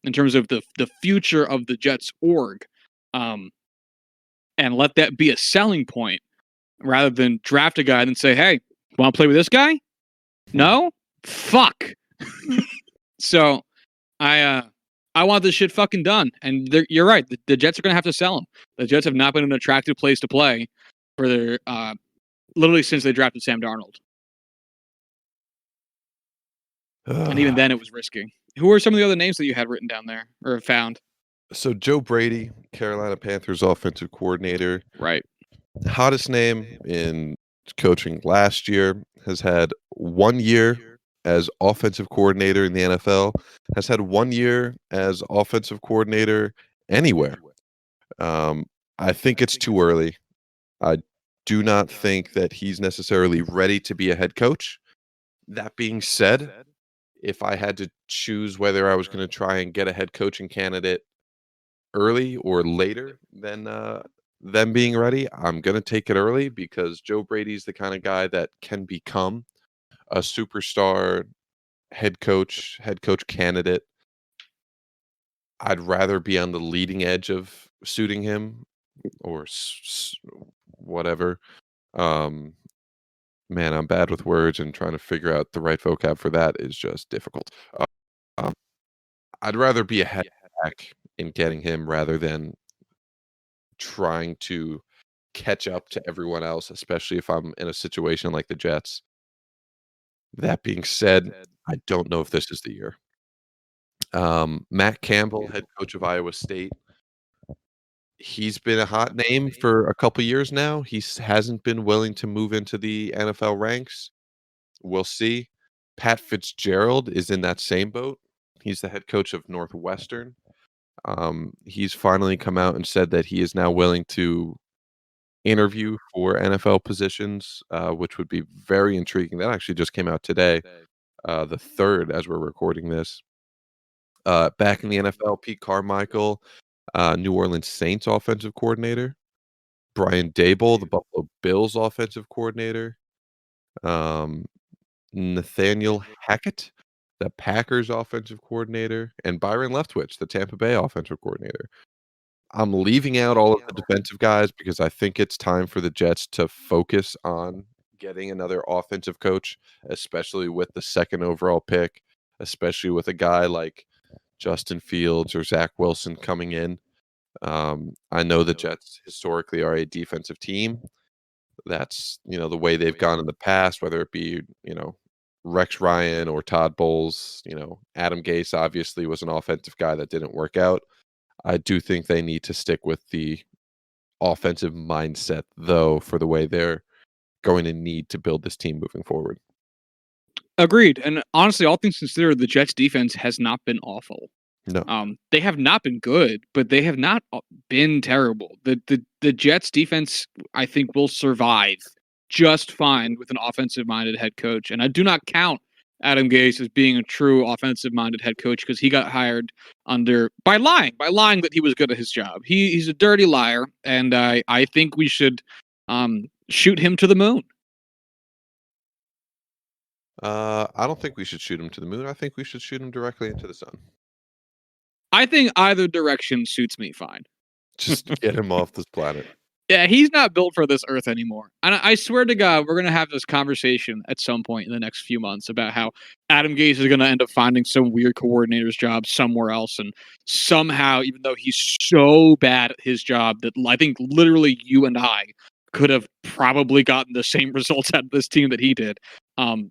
in terms of the future of the Jets org, and let that be a selling point rather than draft a guy and say, hey, want to play with this guy? No? Fuck. So I want this shit fucking done. And you're right. The Jets are going to have to sell him. The Jets have not been an attractive place to play for their literally since they drafted Sam Darnold. And even then it was risky. Who are some of the other names that you had written down there or found? So Joe Brady, Carolina Panthers offensive coordinator. Right. Hottest name in coaching last year, has had 1 year as offensive coordinator in the NFL, has had 1 year as offensive coordinator anywhere. I think it's too early. I do not think that he's necessarily ready to be a head coach. That being said, if I had to choose whether I was gonna try and get a head coaching candidate early or later than, them being ready, I'm gonna take it early because Joe Brady's the kinda guy that can become a superstar head coach candidate. I'd rather be on the leading edge of suiting him or whatever. Um, Man, I'm bad with words, and trying to figure out the right vocab for that is just difficult. Um, I'd rather be ahead back in getting him rather than trying to catch up to everyone else, especially if I'm in a situation like the Jets. That being said, I don't know if this is the year. Matt Campbell, head coach of Iowa State, he's been a hot name for a couple years now. Hasn't been willing to move into the NFL ranks. We'll see. Pat Fitzgerald is in that same boat. He's the head coach of Northwestern. He's finally come out and said that he is now willing to interview for NFL positions, which would be very intriguing. That actually just came out today, the 3rd as we're recording this. Back in the NFL, Pete Carmichael, New Orleans Saints offensive coordinator. Brian Daboll, the Buffalo Bills offensive coordinator. Um, Nathaniel Hackett, the Packers offensive coordinator, and Byron Leftwich, the Tampa Bay offensive coordinator. I'm leaving out all of the defensive guys because I think it's time for the Jets to focus on getting another offensive coach, especially with the 2nd overall pick, especially with a guy like Justin Fields or Zach Wilson coming in. I know the Jets historically are a defensive team. That's, the way they've gone in the past, whether it be, Rex Ryan or Todd Bowles. Adam Gase obviously was an offensive guy that didn't work out. I do think they need to stick with the offensive mindset, though, for the way they're going to need to build this team moving forward. Agreed. And honestly, all things considered, the Jets defense has not been awful. No. They have not been good, but they have not been terrible. The Jets defense, I think, will survive just fine with an offensive minded head coach. And I do not count Adam Gase as being a true offensive minded head coach because he got hired by lying that he was good at his job. He's a dirty liar, and I think we should shoot him to the moon. I don't think we should shoot him to the moon. I think we should shoot him directly into the sun. I think either direction suits me fine. Just get him off this planet. Yeah, he's not built for this earth anymore. And I swear to God, we're going to have this conversation at some point in the next few months about how Adam Gase is going to end up finding some weird coordinator's job somewhere else. And somehow, even though he's so bad at his job that I think literally you and I could have probably gotten the same results out of this team that he did,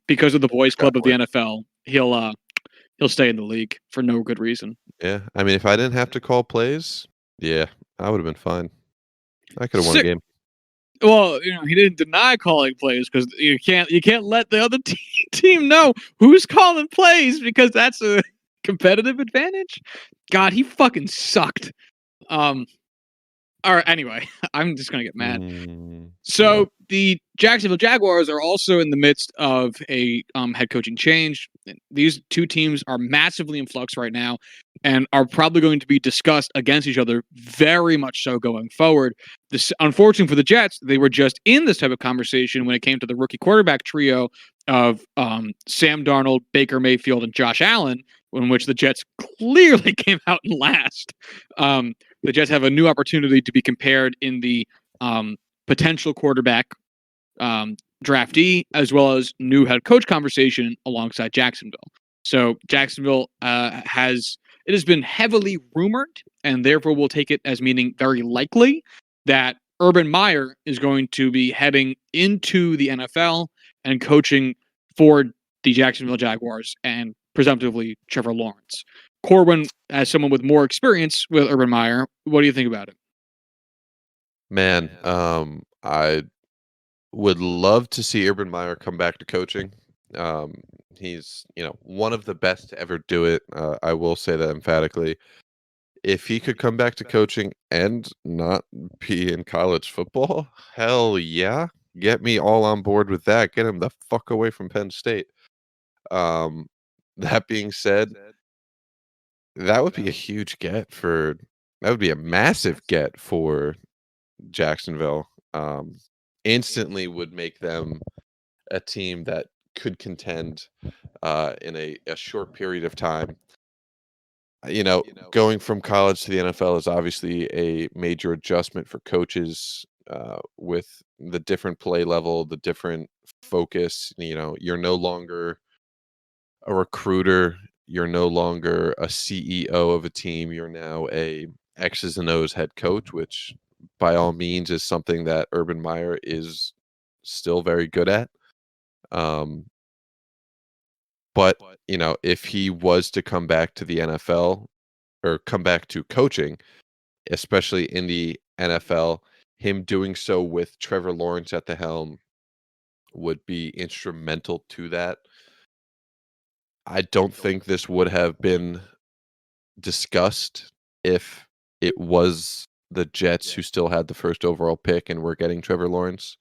because of the boys club of the NFL, he'll stay in the league for no good reason. Yeah, I mean, if I didn't have to call plays, yeah, I would have been fine. I could have won a game. Well, he didn't deny calling plays because you can't let the other team know who's calling plays because that's a competitive advantage. God, he fucking sucked. All right, anyway, I'm just gonna get mad. So the Jacksonville Jaguars are also in the midst of a head coaching change. These two teams are massively in flux right now and are probably going to be discussed against each other very much so going forward. This, unfortunately for the Jets, they were just in this type of conversation when it came to the rookie quarterback trio of Sam Darnold, Baker Mayfield, and Josh Allen, in which the Jets clearly came out in last. The Jets have a new opportunity to be compared in the potential quarterback draftee, as well as new head coach conversation alongside Jacksonville. So Jacksonville has been heavily rumored, and therefore we'll take it as meaning very likely that Urban Meyer is going to be heading into the NFL and coaching for the Jacksonville Jaguars and presumptively Trevor Lawrence. Corwin, as someone with more experience with Urban Meyer, what do you think about it? Man, I would love to see Urban Meyer come back to coaching. He's, one of the best to ever do it. I will say that emphatically. If he could come back to coaching and not be in college football, hell yeah. Get me all on board with that. Get him the fuck away from Penn State. Um, that being said, that would be a huge get for that would be a massive get for Jacksonville. Instantly would make them a team that could contend in a short period of time. Going from college to the NFL is obviously a major adjustment for coaches with the different play level, the different focus. You're no longer a recruiter. You're no longer a CEO of a team. You're now a X's and O's head coach, which by all means is something that Urban Meyer is still very good at. But, if he was to come back to the NFL or come back to coaching, especially in the NFL, him doing so with Trevor Lawrence at the helm would be instrumental to that. I don't think this would have been discussed if it was the Jets who still had the first overall pick and were getting Trevor Lawrence,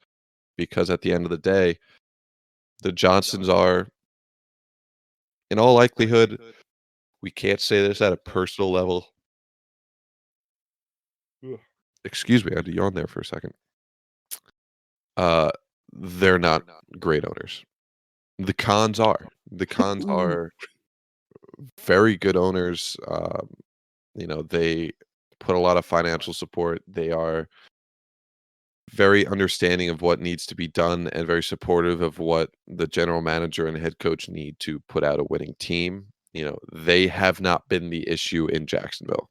because at the end of the day, the Johnsons are, in all likelihood, we can't say this at a personal level. Excuse me, I had to yawn there for a second. They're not great owners. The Khans are. The Khans are very good owners. They put a lot of financial support. They are very understanding of what needs to be done and very supportive of what the general manager and head coach need to put out a winning team. They have not been the issue in Jacksonville.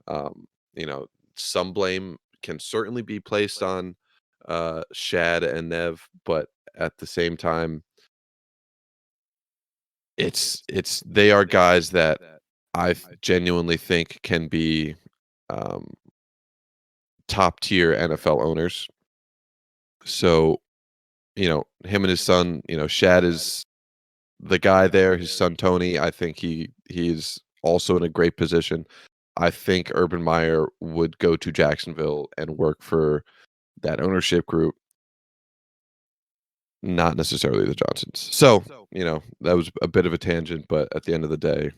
Um, some blame can certainly be placed on Shad and Nev, but at the same time, they are guys that I genuinely think can be top tier NFL owners. So, him and his son, Shad is the guy there, his son Tony, I think he's also in a great position. I think Urban Meyer would go to Jacksonville and work for that ownership group, not necessarily the Johnsons. So, that was a bit of a tangent, but at the end of the day,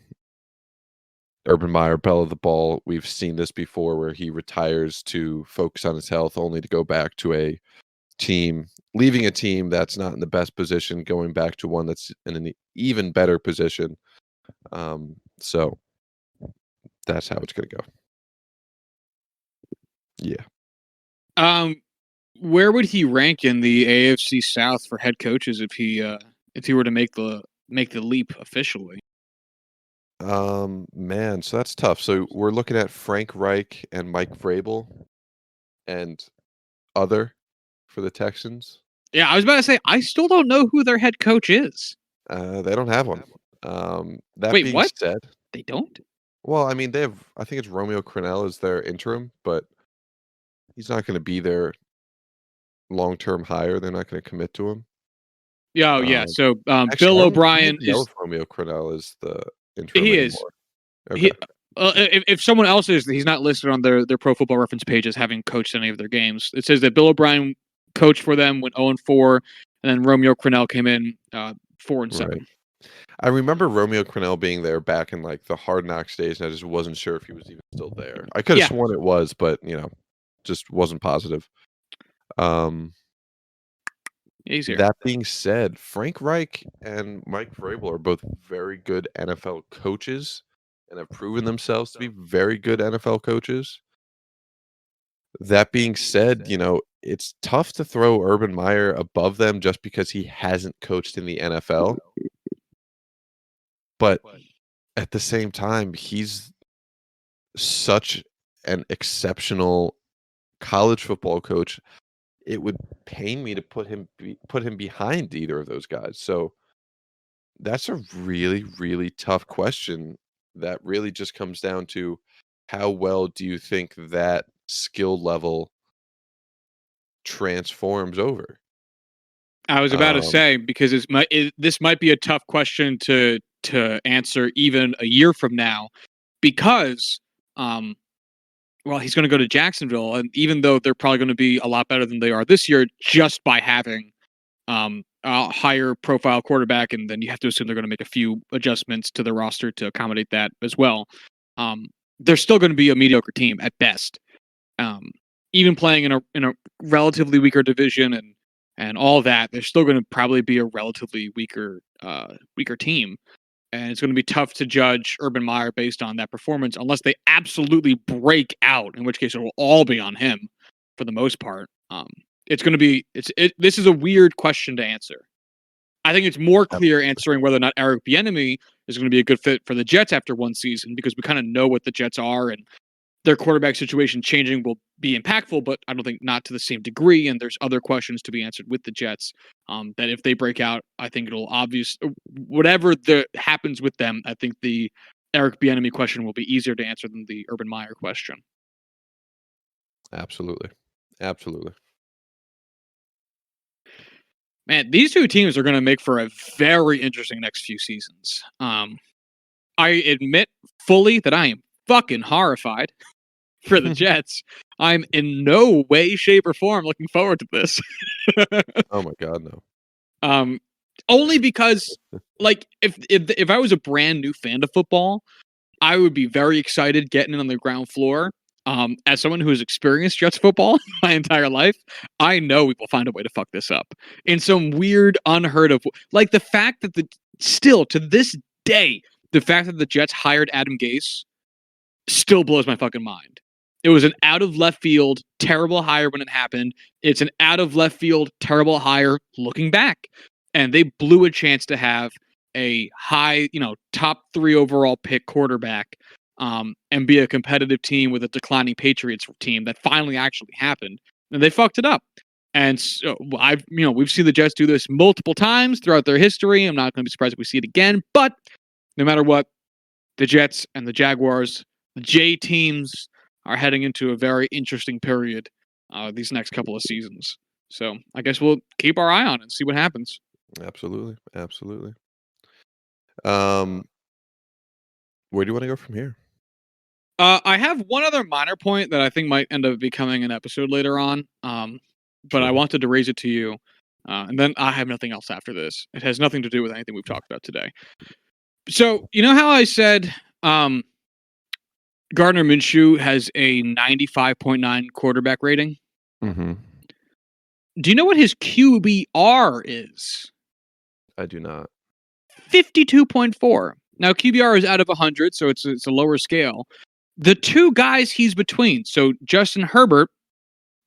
Urban Meyer, belle of the ball. We've seen this before where he retires to focus on his health only to go back to a team, leaving a team that's not in the best position, going back to one that's in an even better position. So that's how it's going to go. Yeah. Where would he rank in the AFC South for head coaches if he were to make the leap officially? Man, so that's tough. So we're looking at Frank Reich and Mike Vrabel and other for the Texans. Yeah, I was about to say I still don't know who their head coach is. They don't have one. That Wait, being what? said, They don't? well, I mean, they have. I think it's Romeo Crennel is their interim, but he's not going to be their long-term hire. They're not going to commit to him. Yeah, yeah. So Actually, Bill I don't O'Brien even know is if Romeo Crennel is the interim he is anymore. Okay. he. If someone else is, he's not listed on their Pro Football Reference page as having coached any of their games. It says that Bill O'Brien coached for them, went 0-4, and then Romeo Crennel came in 4-7. Right. I remember Romeo Crennel being there back in like the Hard Knocks days, and I just wasn't sure if he was even still there. I could have Yeah. sworn it was, but just wasn't positive. He's here. That being said, Frank Reich and Mike Vrabel are both very good NFL coaches and have proven themselves to be very good NFL coaches. That being said, it's tough to throw Urban Meyer above them just because he hasn't coached in the NFL. But at the same time, he's such an exceptional college football coach. It would pain me to put him behind either of those guys. So that's a really, really tough question that really just comes down to how well do you think that skill level transforms over? I was about to Um, say because this might be a tough question to answer even a year from now because well, he's going to go to Jacksonville, and even though they're probably going to be a lot better than they are this year, just by having a higher profile quarterback, and then you have to assume they're going to make a few adjustments to the roster to accommodate that as well. They're still going to be a mediocre team at best. Even playing in a relatively weaker division and all that, they're still going to probably be a relatively weaker team. And it's going to be tough to judge Urban Meyer based on that performance unless they absolutely break out, in which case it will all be on him for the most part. It's going to be this is a weird question to answer. I think it's more clear answering whether or not Eric Bieniemy is going to be a good fit for the Jets after one season because we kind of know what the Jets are and their quarterback situation changing will be impactful, but I don't think not to the same degree. And there's other questions to be answered with the Jets that if they break out, I think it'll whatever happens with them. I think the Eric Bieniemy question will be easier to answer than the Urban Meyer question. Absolutely. Absolutely. Man, these two teams are going to make for a very interesting next few seasons. I admit fully that I am fucking horrified for the Jets. I'm in no way, shape, or form looking forward to this. Oh my God, no. Only because, like, if I was a brand new fan of football, I would be very excited getting in on the ground floor. As someone who has experienced Jets football my entire life, I know we will find a way to fuck this up in some weird, unheard of, like the fact that still to this day, the fact that the Jets hired Adam Gase still blows my fucking mind. It was an out of left field, terrible hire when it happened. It's an out of left field, terrible hire looking back. And they blew a chance to have a high, top 3 overall pick quarterback and be a competitive team with a declining Patriots team that finally actually happened. And they fucked it up. And so we've seen the Jets do this multiple times throughout their history. I'm not going to be surprised if we see it again. But no matter what, the Jets and the Jaguars, the J teams are heading into a very interesting period these next couple of seasons. So I guess we'll keep our eye on it and see what happens. Absolutely. Absolutely. Um, where do you want to go from here? I have one other minor point that I think might end up becoming an episode later on. But I Sure. wanted to raise it to you, and then I have nothing else after this. It has nothing to do with anything we've talked about today. So you know how I said Gardner Minshew has a 95.9 quarterback rating? Mm-hmm. Do you know what his QBR is? I do not. 52.4. Now QBR is out of 100, so it's a lower scale. The two guys he's between, so Justin Herbert,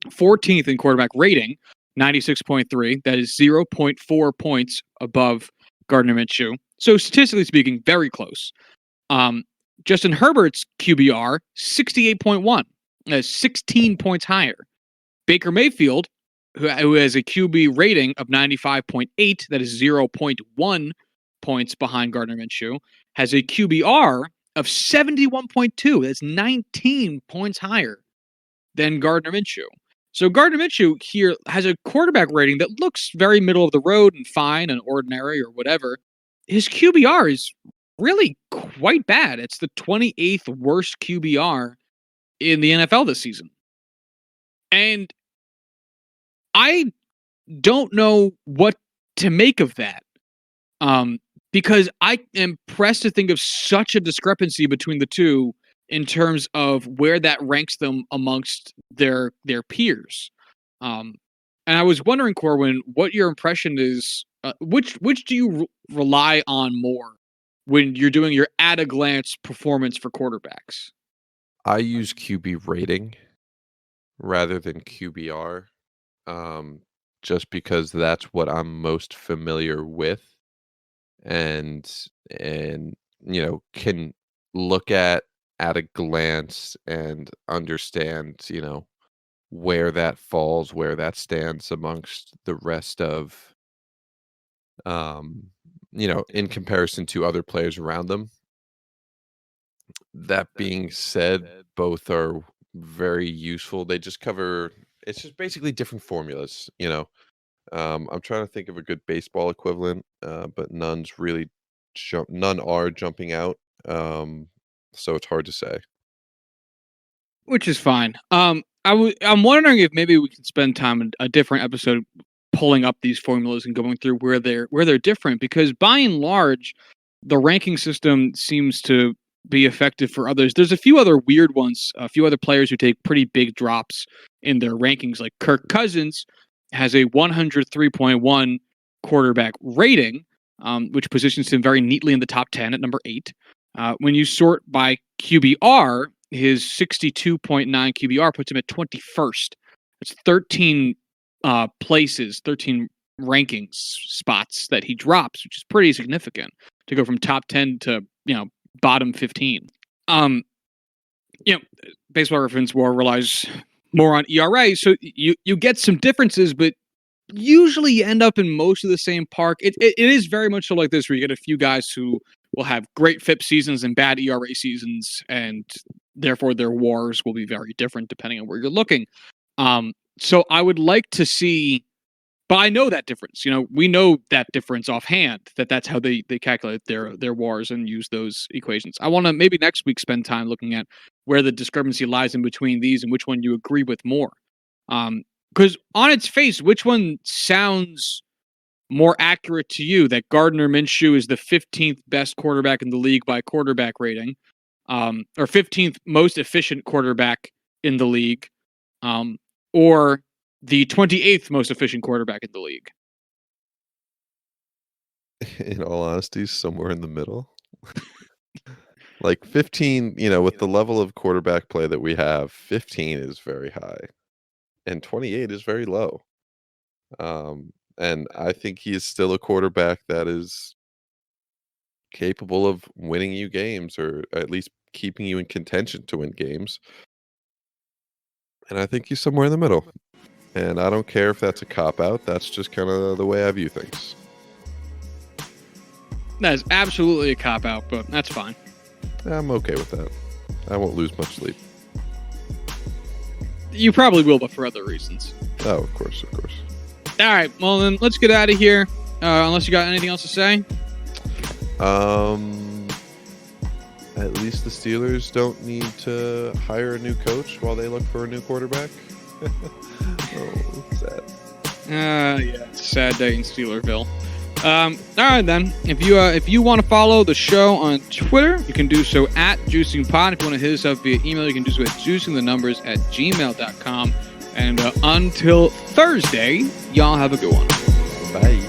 14th in quarterback rating, 96.3. That is 0.4 points above Gardner Minshew. So statistically speaking, very close. Justin Herbert's QBR, 68.1. That's 16 points higher. Baker Mayfield, who has a QB rating of 95.8, that is 0.1 points behind Gardner Minshew, has a QBR of 71.2. That's 19 points higher than Gardner Minshew. So Gardner Minshew here has a quarterback rating that looks very middle of the road and fine and ordinary or whatever. His QBR is really quite bad. It's the 28th worst QBR in the NFL this season. And I don't know what to make of that. Because I am pressed to think of such a discrepancy between the two in terms of where that ranks them amongst their peers. And I was wondering, Corwin, what your impression is. Which do you rely on more when you're doing your at a glance performance for quarterbacks? I use QB rating rather than QBR, just because that's what I'm most familiar with, and can look at a glance and understand where that falls, where that stands amongst the rest of in comparison to other players around them. That being said, both are very useful. They just cover it's just basically different formulas. I'm trying to think of a good baseball equivalent, but none are jumping out. So it's hard to say. Which is fine. I'm wondering if maybe we can spend time in a different episode pulling up these formulas and going through where they're different, because by and large, the ranking system seems to be effective for others. There's a few other weird ones, a few other players who take pretty big drops in their rankings, like Kirk Cousins has a 103.1 quarterback rating, which positions him very neatly in the top 10 at number 8. When you sort by QBR, his 62.9 QBR puts him at 21st. That's 13 places, 13 rankings spots that he drops, which is pretty significant to go from top 10 to, bottom 15. Baseball Reference War relies more on ERA, so you get some differences, but usually you end up in most of the same park. It is very much so like this, where you get a few guys who will have great FIP seasons and bad ERA seasons, and therefore their wars will be very different depending on where you're looking. So I would like to see, but I know that difference. We know that difference offhand, that's how they calculate their wars and use those equations. I want to maybe next week spend time looking at where the discrepancy lies in between these and which one you agree with more. Because on its face, which one sounds more accurate to you? That Gardner Minshew is the 15th best quarterback in the league by quarterback rating, or 15th most efficient quarterback in the league, or the 28th most efficient quarterback in the league? In all honesty, somewhere in the middle. Like 15, with the level of quarterback play that we have, 15 is very high and 28 is very low. And I think he is still a quarterback that is capable of winning you games, or at least keeping you in contention to win games. And I think he's somewhere in the middle. And I don't care if that's a cop-out. That's just kind of the way I view things. That is absolutely a cop-out, but that's fine. I'm okay with that. I won't lose much sleep. You probably will, but for other reasons. Oh, of course. All right, well then let's get out of here. Unless you got anything else to say. At least the Steelers don't need to hire a new coach while they look for a new quarterback. Oh, sad. Yeah, it's a sad day in Steelerville. All right, then. If you want to follow the show on Twitter, you can do so at JuicingPod. If you want to hit us up via email, you can do so at juicingthenumbers@gmail.com. And until Thursday, y'all have a good one. Bye.